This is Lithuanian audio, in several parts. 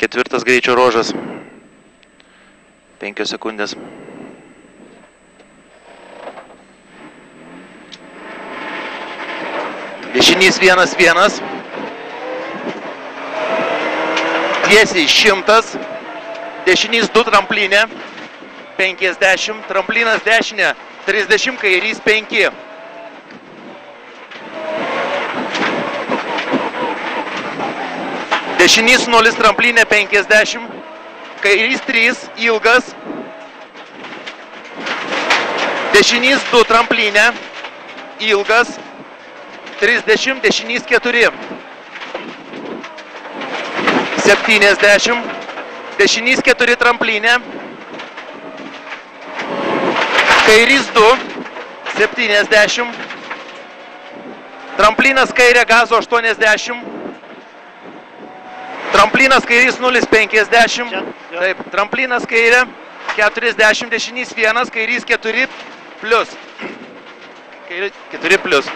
Ketvirtas greičio ruožas. 5 sekundės. Dešinys 1-1. Tiesiai 100. Dešinys 2 tramplinė. 50. Tramplinas dešinė. 30. Kairys 5. Dešinys 0 tramplinė 50. Kairys 3. Ilgas. Dešinys 2 tramplinė. Ilgas. 30. Dešinys 4. 70. Dešinys 4 tramplinė. Kairys 2. 70. Tramplinas kairė gazo 80. Tramplinas kairys 0,50. Taip, tramplinas kairė 40. Dešinys 1. Kairys 4 plius. 4 plius.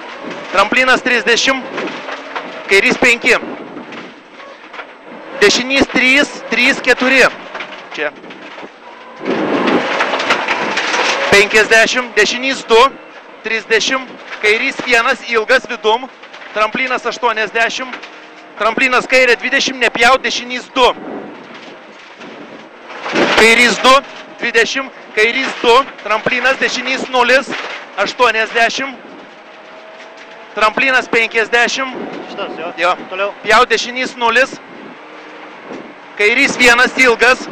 Tramplinas 30. Kairys 5. Dešinys 3. 3, 4. Čia. 50. Dešinys 2. 30. Kairys 1. Ilgas vidum. Tramplinas 80. Tramplinas kairė 20. Nepjaut. Dešinys 2. Kairys 2. 20. Kairys 2. Tramplinas. Dešinys 0. 80. Tramplinas 50. Šitas, jo. Jo. Toliau. Pjaut dešinys 0. Kairys 1 ilgas.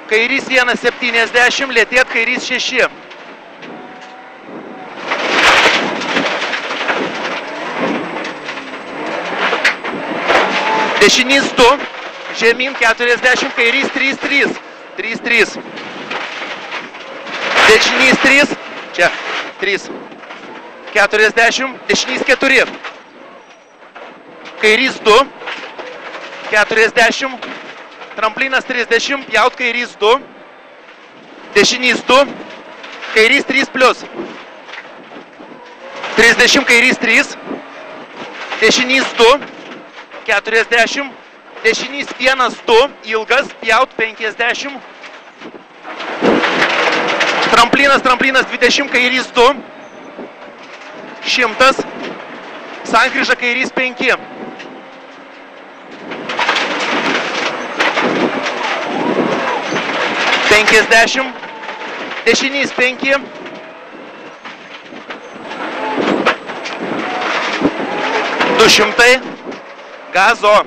Kairys 1,70. Lėtėt kairys 6. Dešinys 2. Žemyn 40. Kairys 3, 3. 3, 3. Dešinys 3. Čia. 3. 40. Dešinys 4. Kairys 2. 40. Tramplinas 30. Pjaut kairys 2. Dešinys 2. Kairys 3 plius. 30. Kairys 3. Dešinys 2. 40. Dešinys 1, 2. Ilgas. Pjaut 50. Tramplinas 20. Kairys 2. 100. Sankryža kairys 5. Dešinys 5. Gazo.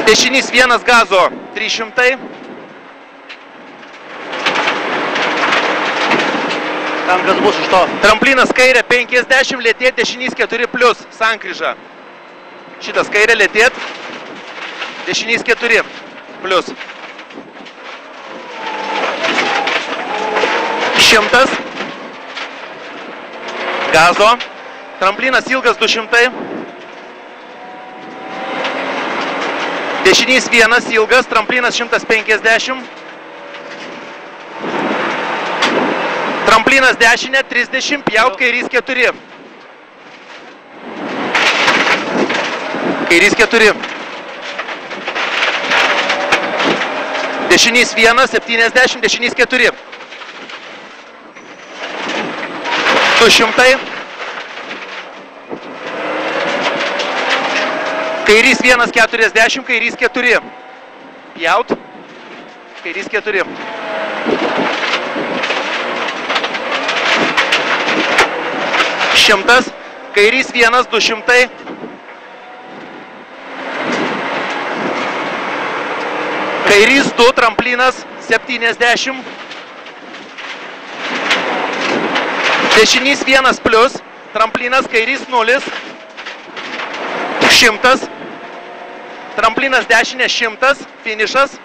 Dešinys 1 gazo 300. Tam kas bus iš to. Tramplinas kairė 50, lėtėt dešinys 4 plius, sankryža. Šitas kairė lėtėt, dešinys 4 plius. 100. Gazo. Tramplinas ilgas 200. Dešinys 1 ilgas, tramplinas 150. Tramplinas dešinė 30, pjaut kairys 4. Kairys 4. Dešinys 1, 70, dešinys 4. 200. Kairys 1, 40, kairys 4. Pjaut. Kairys 4. Šimtas. Kairys 1, 200. Kairys 2, tramplinas 70. Dešinys 1 plius, tramplinas kairys 0. 100. Tramplinas dešinė 100, finišas.